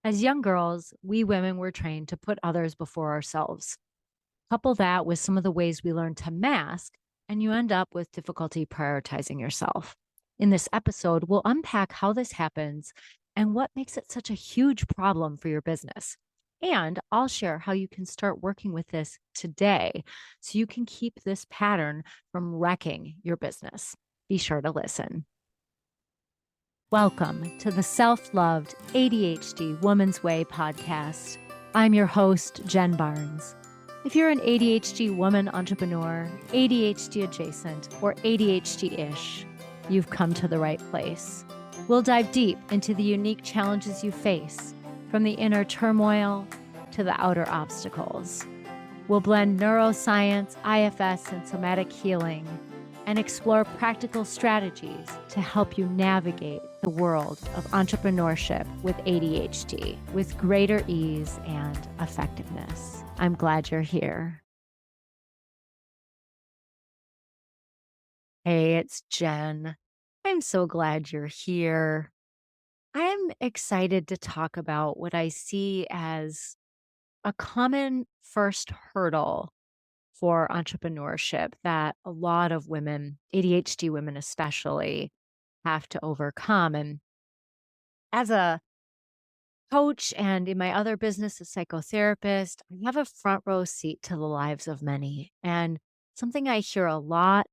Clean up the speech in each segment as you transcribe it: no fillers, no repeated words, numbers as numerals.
As young girls, we women were trained to put others before ourselves. Couple that with some of the ways we learn to mask, and you end up with difficulty prioritizing yourself. In this episode, we'll unpack how this happens and what makes it such a huge problem for your business. And I'll share how you can start working with this today so you can keep this pattern from wrecking your business. Be sure to listen. Welcome to the Self Loved ADHD Woman's Way podcast. I'm your host, Jen Barnes. If you're an ADHD woman entrepreneur, ADHD adjacent, or ADHD ish, you've come to the right place. We'll dive deep into the unique challenges you face, from the inner turmoil to the outer obstacles. We'll blend neuroscience, IFS, and somatic healing and explore practical strategies to help you navigate the world of entrepreneurship with ADHD with greater ease and effectiveness. I'm glad you're here. Hey, it's Jen. I'm so glad you're here. I'm excited to talk about what I see as a common first hurdle for entrepreneurship that a lot of women, ADHD women especially, have to overcome. And as a coach and in my other business, a psychotherapist, I have a front row seat to the lives of many. And something I hear a lot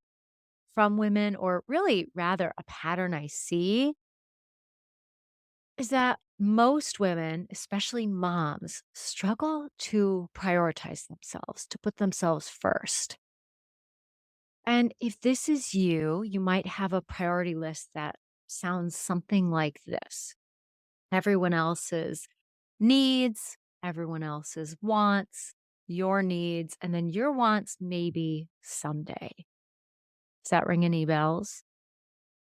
from women, or really rather a pattern I see, is that most women, especially moms, struggle to prioritize themselves, to put themselves first. And if this is you, you might have a priority list that sounds something like this: everyone else's needs, everyone else's wants, your needs, and then your wants maybe someday. Does that ring any bells?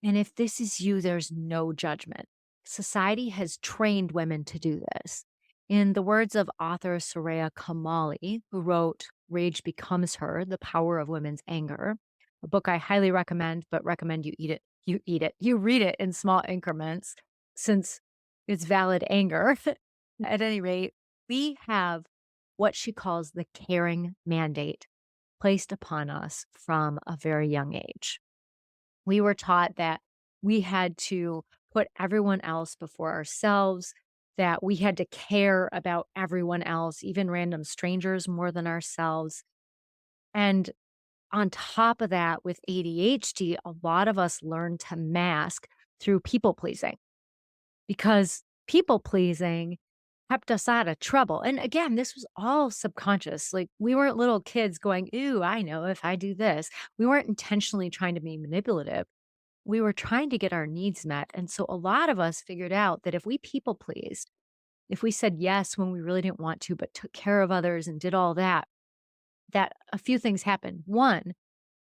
And if this is you, there's no judgment. Society has trained women to do this. In the words of author Soraya Kamali, who wrote Rage Becomes Her: The Power of Women's Anger, a book I highly recommend, but recommend you read it in small increments since it's valid anger. At any rate, we have what she calls the caring mandate placed upon us from a very young age. We were taught that we had to put everyone else before ourselves, that we had to care about everyone else, even random strangers, more than ourselves. And on top of that, with ADHD, a lot of us learn to mask through people pleasing, because people pleasing kept us out of trouble. And again, this was all subconscious. Like, we weren't little kids going, "Ooh, I know if I do this." We weren't intentionally trying to be manipulative. We were trying to get our needs met. And so a lot of us figured out that if we people pleased, if we said yes when we really didn't want to, but took care of others and did all that, that a few things happened. One,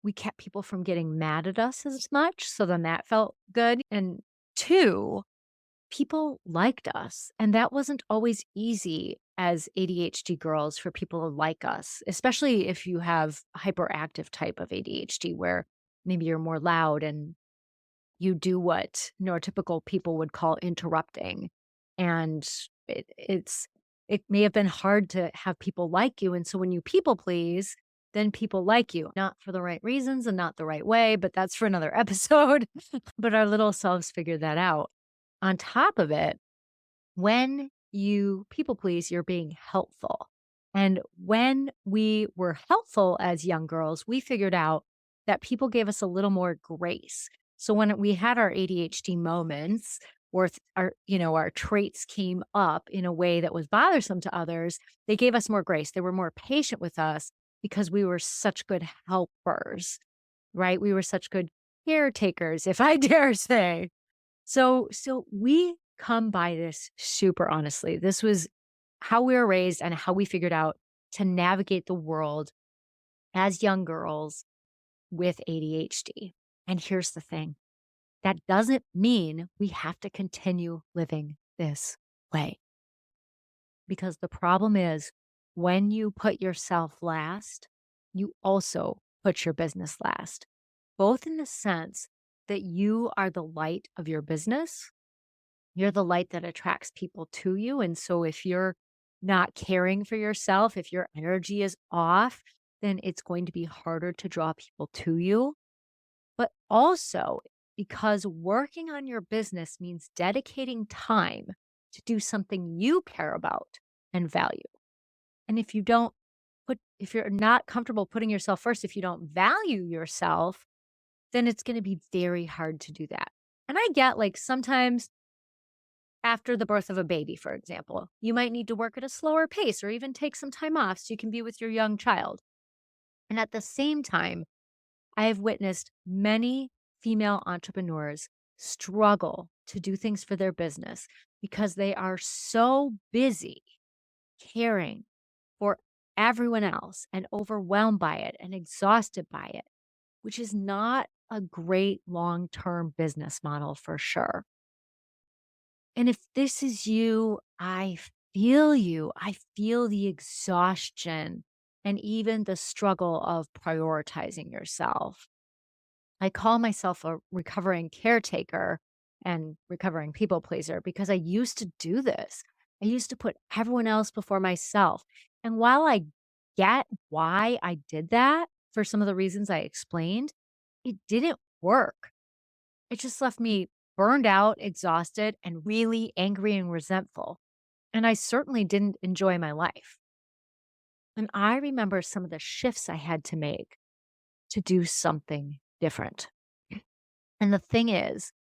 we kept people from getting mad at us as much. So then that felt good. And two, people liked us. And that wasn't always easy as ADHD girls for people to like us, especially if you have a hyperactive type of ADHD where maybe you're more loud and you do what neurotypical people would call interrupting. And it may have been hard to have people like you. And so when you people please, then people like you, not for the right reasons and not the right way, but that's for another episode. But our little selves figured that out. On top of it, when you people please, you're being helpful. And when we were helpful as young girls, we figured out that people gave us a little more grace. So when we had our ADHD moments, or our traits came up in a way that was bothersome to others, they gave us more grace. They were more patient with us because we were such good helpers, right? We were such good caretakers, if I dare say. So we come by this super honestly. This was how we were raised and how we figured out to navigate the world as young girls with ADHD. And here's the thing: that doesn't mean we have to continue living this way. Because the problem is, when you put yourself last, you also put your business last, both in the sense that you are the light of your business, You're the light that attracts people to you. And so if you're not caring for yourself, if your energy is off, then it's going to be harder to draw people to you. But also, because working on your business means dedicating time to do something you care about and value. And if you're not comfortable putting yourself first, if you don't value yourself, then it's going to be very hard to do that. And I get like sometimes after the birth of a baby, for example, you might need to work at a slower pace or even take some time off so you can be with your young child. And at the same time, I have witnessed many female entrepreneurs struggle to do things for their business because they are so busy caring for everyone else and overwhelmed by it and exhausted by it, which is not a great long term business model for sure. And if this is you, I feel you. I feel the exhaustion and even the struggle of prioritizing yourself. I call myself a recovering caretaker and recovering people pleaser because I used to do this. I used to put everyone else before myself. And while I get why I did that for some of the reasons I explained, it didn't work. It just left me burned out, exhausted, and really angry and resentful. And I certainly didn't enjoy my life. And I remember some of the shifts I had to make to do something different. And the thing is,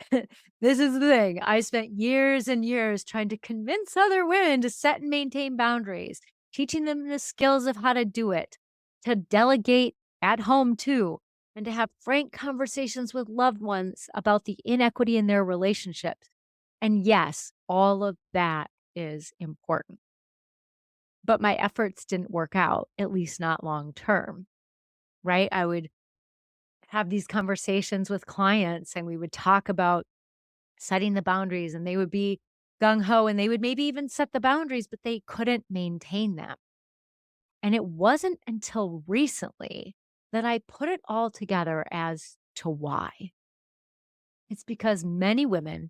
this is the thing. I spent years and years trying to convince other women to set and maintain boundaries, teaching them the skills of how to do it, to delegate at home too, and to have frank conversations with loved ones about the inequity in their relationships. And yes, all of that is important. But my efforts didn't work out, at least not long term, right? I would have these conversations with clients and we would talk about setting the boundaries and they would be gung ho and they would maybe even set the boundaries, but they couldn't maintain them. And it wasn't until recently that I put it all together as to why. It's because many women,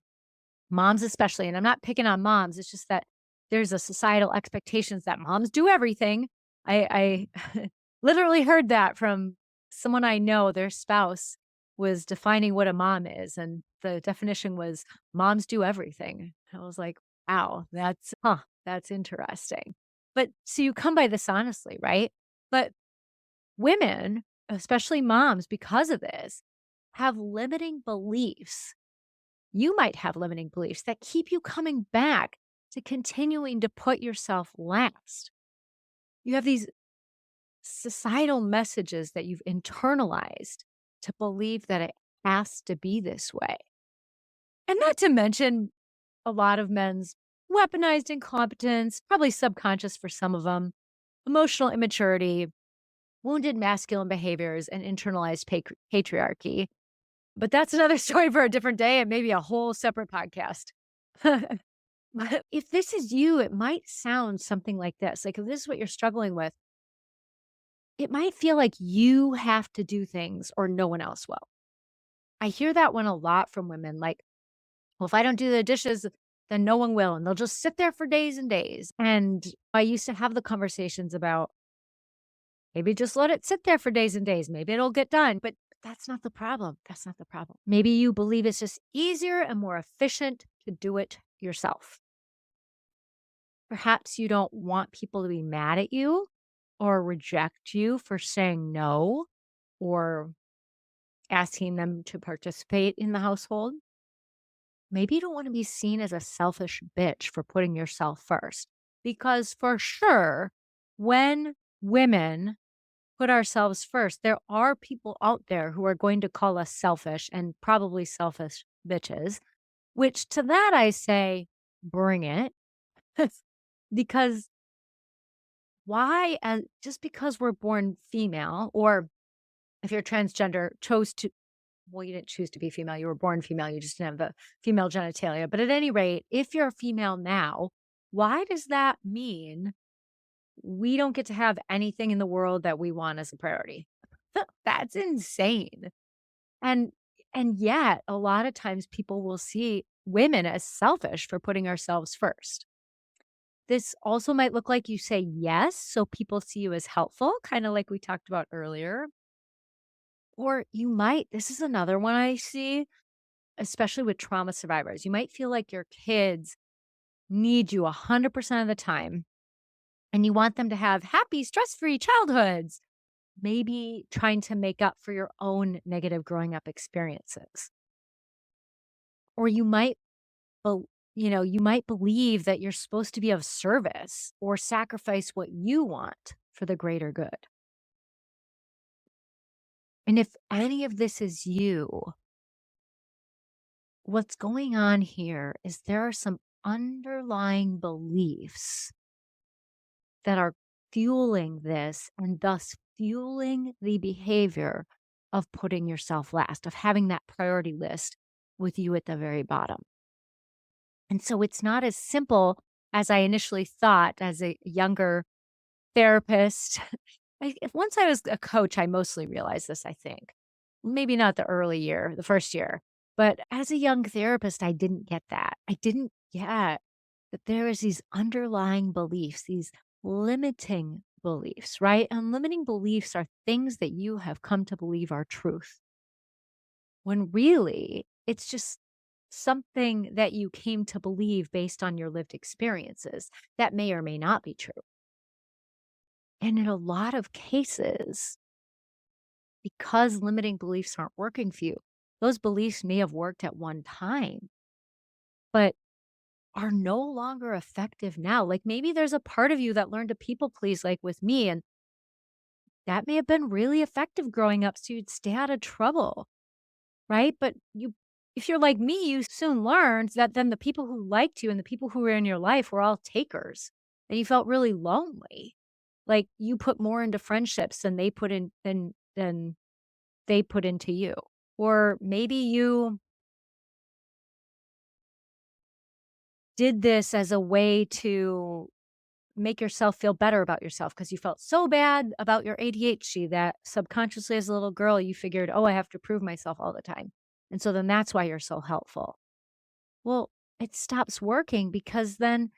moms especially, and I'm not picking on moms, it's just that there's a societal expectations that moms do everything. I literally heard that from someone I know, their spouse was defining what a mom is, and the definition was moms do everything. I was like, wow, that's interesting. But so you come by this honestly, right? But women, especially moms, because of this, have limiting beliefs. You might have limiting beliefs that keep you coming back to continuing to put yourself last. You have these societal messages that you've internalized to believe that it has to be this way. And not to mention a lot of men's weaponized incompetence, probably subconscious for some of them, emotional immaturity, wounded masculine behaviors, and internalized patriarchy. But that's another story for a different day and maybe a whole separate podcast. But if this is you, it might sound something like this. Like if this is what you're struggling with, it might feel like you have to do things or no one else will. I hear that one a lot from women like, well, if I don't do the dishes, then no one will. And they'll just sit there for days and days. And I used to have the conversations about maybe just let it sit there for days and days. Maybe it'll get done. But that's not the problem. That's not the problem. Maybe you believe it's just easier and more efficient to do it yourself. Perhaps you don't want people to be mad at you or reject you for saying no or asking them to participate in the household. Maybe you don't want to be seen as a selfish bitch for putting yourself first. Because for sure, when women put ourselves first, there are people out there who are going to call us selfish and probably selfish bitches, which to that I say, bring it. Because why? And just because we're born female, or if you're transgender, well, you didn't choose to be female, you were born female, you just didn't have the female genitalia. But at any rate, if you're a female now, why does that mean we don't get to have anything in the world that we want as a priority? That's insane. And and yet a lot of times people will see women as selfish for putting ourselves first. This also might look like you say yes, so people see you as helpful, kind of like we talked about earlier. Or you might, this is another one I see, especially with trauma survivors. You might feel like your kids need you 100% of the time and you want them to have happy, stress free childhoods, maybe trying to make up for your own negative growing up experiences. Or you might, bel you might believe that you're supposed to be of service or sacrifice what you want for the greater good. And if any of this is you, what's going on here is there are some underlying beliefs that are fueling this and thus fueling the behavior of putting yourself last, of having that priority list with you at the very bottom. And so it's not as simple as I initially thought as a younger therapist. Once I was a coach, I mostly realized this, I think. Maybe not the early year, the first year. But as a young therapist, I didn't get that. I didn't get that there is these underlying beliefs, these limiting beliefs, right? And limiting beliefs are things that you have come to believe are truth. When really, it's just something that you came to believe based on your lived experiences that may or may not be true. And in a lot of cases, because limiting beliefs aren't working for you, those beliefs may have worked at one time, but are no longer effective now. Like maybe there's a part of you that learned to people please, like with me, and that may have been really effective growing up so you'd stay out of trouble. Right? But if you're like me, you soon learned that then the people who liked you and the people who were in your life were all takers, and you felt really lonely. Like you put more into friendships than they put into you. Or maybe you did this as a way to make yourself feel better about yourself because you felt so bad about your ADHD that subconsciously as a little girl you figured, "Oh, I have to prove myself all the time." And so then that's why you're so helpful. Well, it stops working because then,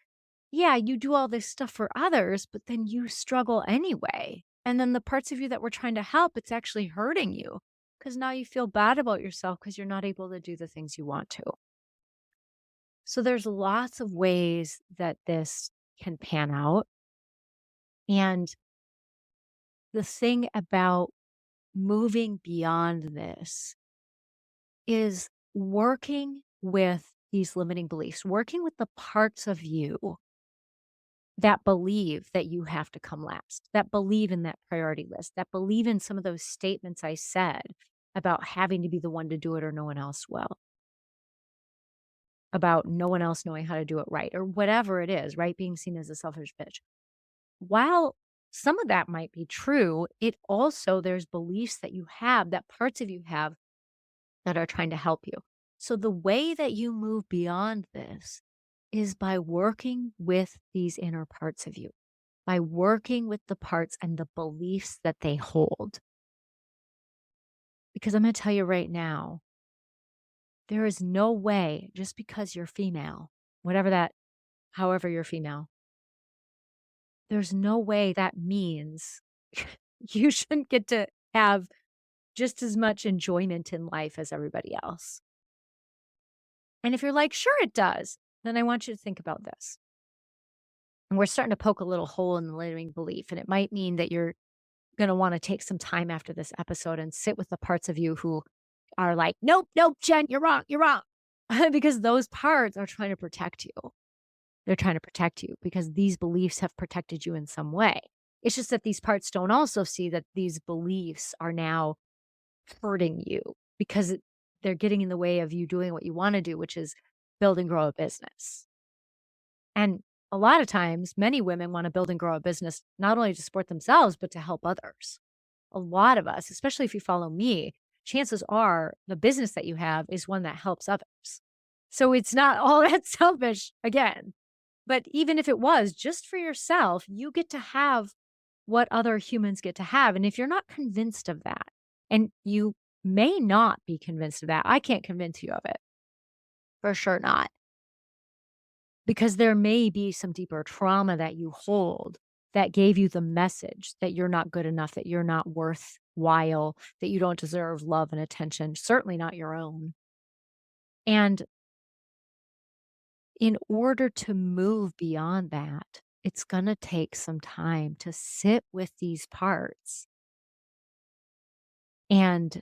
yeah, you do all this stuff for others, but then you struggle anyway. And then the parts of you that were trying to help, it's actually hurting you because now you feel bad about yourself because you're not able to do the things you want to. So there's lots of ways that this can pan out. And the thing about moving beyond this is working with these limiting beliefs, working with the parts of you that believe that you have to come last, that believe in that priority list, that believe in some of those statements I said about having to be the one to do it or no one else will, about no one else knowing how to do it right, or whatever it is, right? Being seen as a selfish bitch. While some of that might be true, it also, there's beliefs that you have, that parts of you have that are trying to help you. So the way that you move beyond this is by working with these inner parts of you, by working with the parts and the beliefs that they hold. Because I'm going to tell you right now, there is no way, just because you're female, whatever that, however you're female, there's no way that means you shouldn't get to have just as much enjoyment in life as everybody else. And if you're like, sure, it does, then I want you to think about this. And we're starting to poke a little hole in the limiting belief. And it might mean that you're going to want to take some time after this episode and sit with the parts of you who are like, nope, nope, Jen, you're wrong, you're wrong. Because those parts are trying to protect you. They're trying to protect you because these beliefs have protected you in some way. It's just that these parts don't also see that these beliefs are now hurting you because they're getting in the way of you doing what you want to do, which is build and grow a business. And a lot of times, many women want to build and grow a business, not only to support themselves, but to help others. A lot of us, especially if you follow me, chances are the business that you have is one that helps others. So it's not all that selfish again. But even if it was just for yourself, you get to have what other humans get to have. And if you're not convinced of that, and you may not be convinced of that, I can't convince you of it. For sure not. Because there may be some deeper trauma that you hold that gave you the message that you're not good enough, that you're not worthwhile, that you don't deserve love and attention, certainly not your own. And in order to move beyond that, it's going to take some time to sit with these parts and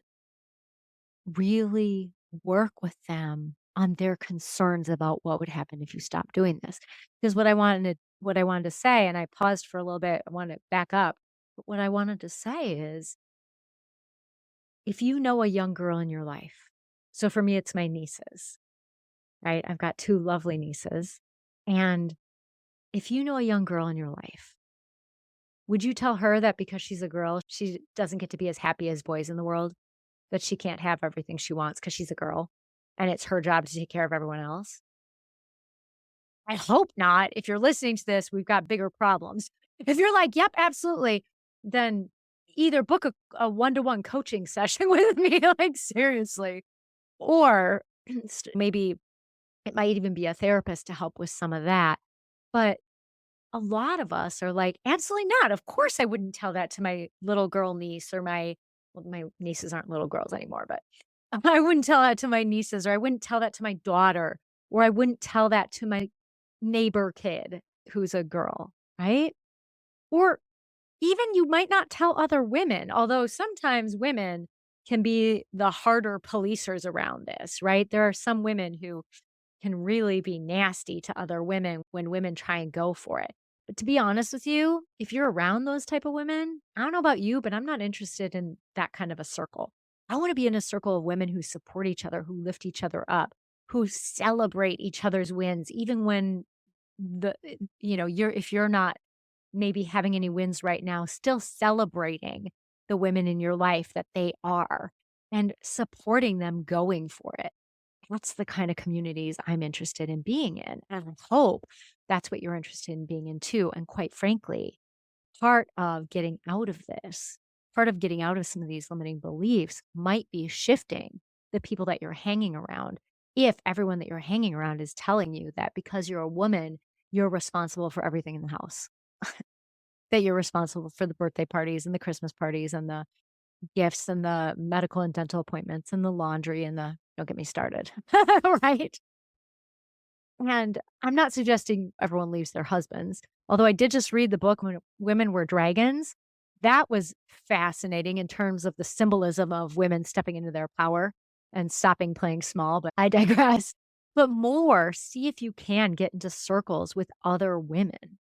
really work with them on their concerns about what would happen if you stop doing this. Because what I wanted to say, and I paused for a little bit, I want to back up. But what I wanted to say is if you know a young girl in your life, so for me, it's my nieces, right? I've got two lovely nieces. And if you know a young girl in your life, would you tell her that because she's a girl, she doesn't get to be as happy as boys in the world? That she can't have everything she wants because she's a girl, and it's her job to take care of everyone else? I hope not. If you're listening to this, we've got bigger problems. If you're like, "Yep, absolutely," then either book a one-to-one coaching session with me, like, seriously, or maybe it might even be a therapist to help with some of that, but a lot of us are like, "Absolutely not. Of course, I wouldn't tell that to my little girl niece or my nieces aren't little girls anymore, but I wouldn't tell that to my nieces, or I wouldn't tell that to my daughter, or I wouldn't tell that to my neighbor kid who's a girl," right? Or even you might not tell other women, although sometimes women can be the harder policers around this, right? There are some women who can really be nasty to other women when women try and go for it. But to be honest with you, if you're around those type of women, I don't know about you, but I'm not interested in that kind of a circle. I want to be in a circle of women who support each other, who lift each other up, who celebrate each other's wins, even when you're if you're not maybe having any wins right now, still celebrating the women in your life that they are and supporting them going for it. That's the kind of communities I'm interested in being in, and I hope that's what you're interested in being in too, and quite frankly, part of getting out of this, part of getting out of some of these limiting beliefs might be shifting the people that you're hanging around. If everyone that you're hanging around is telling you that because you're a woman, you're responsible for everything in the house, that you're responsible for the birthday parties and the Christmas parties and the gifts and the medical and dental appointments and the laundry and the don't get me started, right? And I'm not suggesting everyone leaves their husbands, although I did just read the book When Women Were Dragons. That was fascinating in terms of the symbolism of women stepping into their power and stopping playing small, but I digress. But more, see if you can get into circles with other women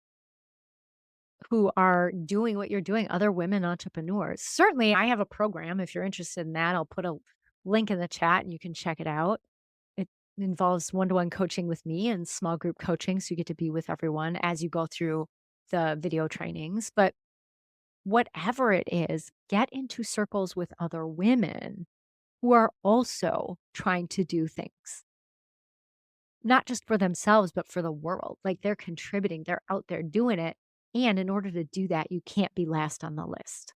who are doing what you're doing, other women entrepreneurs. Certainly, I have a program. If you're interested in that, I'll put a link in the chat and you can check it out. It involves one-to-one coaching with me and small group coaching, so you get to be with everyone as you go through the video trainings. But whatever it is, get into circles with other women who are also trying to do things, not just for themselves, but for the world. Like they're contributing, they're out there doing it. And in order to do that, you can't be last on the list.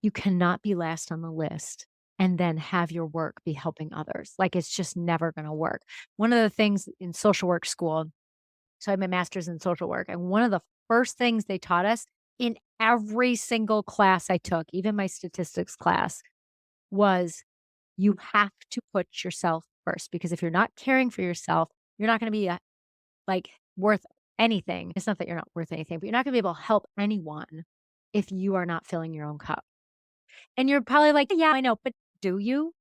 You cannot be last on the list and then have your work be helping others. Like it's just never going to work. One of the things in social work school, so I have my master's in social work, and one of the first things they taught us in every single class I took, even my statistics class, was you have to put yourself first. Because if you're not caring for yourself, you're not going to be like worth anything. It's not that you're not worth anything, but you're not going to be able to help anyone if you are not filling your own cup. And you're probably like, yeah, I know, but do you?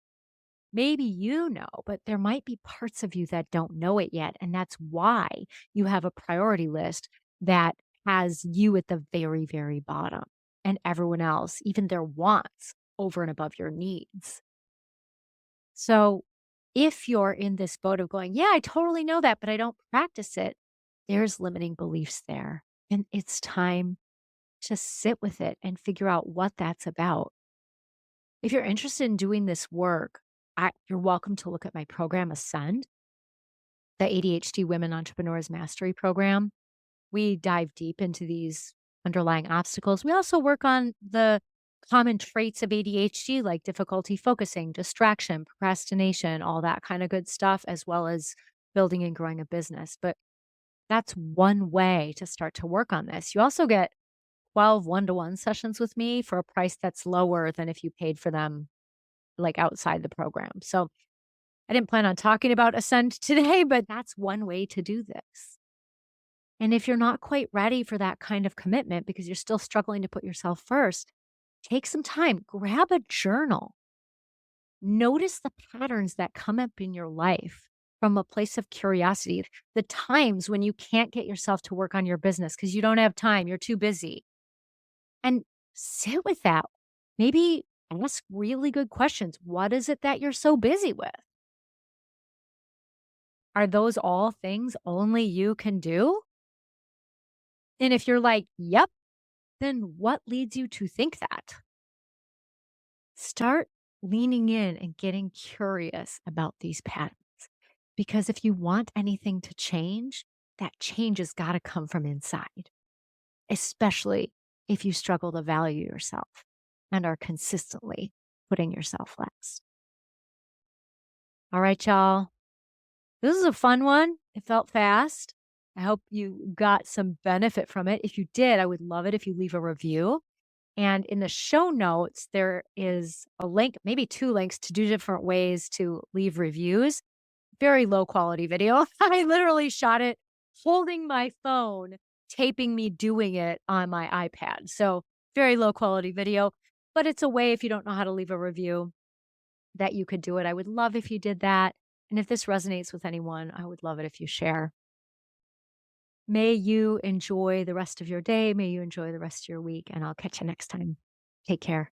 Maybe you know, but there might be parts of you that don't know it yet. And that's why you have a priority list that has you at the very, very bottom and everyone else, even their wants, over and above your needs. So if you're in this boat of going, yeah, I totally know that, but I don't practice it, there's limiting beliefs there. And it's time to sit with it and figure out what that's about. If you're interested in doing this work, you're welcome to look at my program, Ascend, the ADHD Women Entrepreneurs Mastery Program. We dive deep into these underlying obstacles. We also work on the common traits of ADHD, like difficulty focusing, distraction, procrastination, all that kind of good stuff, as well as building and growing a business. But that's one way to start to work on this. You also get 12 one-to-one sessions with me for a price that's lower than if you paid for them like outside the program. So I didn't plan on talking about Ascend today, but that's one way to do this. And if you're not quite ready for that kind of commitment because you're still struggling to put yourself first, take some time, grab a journal, notice the patterns that come up in your life from a place of curiosity, the times when you can't get yourself to work on your business because you don't have time, you're too busy, and sit with that. Maybe ask really good questions. What is it that you're so busy with? Are those all things only you can do? And if you're like, yep, then what leads you to think that? Start leaning in and getting curious about these patterns. Because if you want anything to change, that change has got to come from inside, especially if you struggle to value yourself and are consistently putting yourself last. All right, y'all. This is a fun one. It felt fast. I hope you got some benefit from it. If you did, I would love it if you leave a review. And in the show notes, there is a link, maybe two links to do different ways to leave reviews. Very low quality video. I literally shot it holding my phone, taping me doing it on my iPad. So very low quality video, but it's a way if you don't know how to leave a review that you could do it. I would love if you did that. And if this resonates with anyone, I would love it if you share. May you enjoy the rest of your day. May you enjoy the rest of your week, and I'll catch you next time. Take care.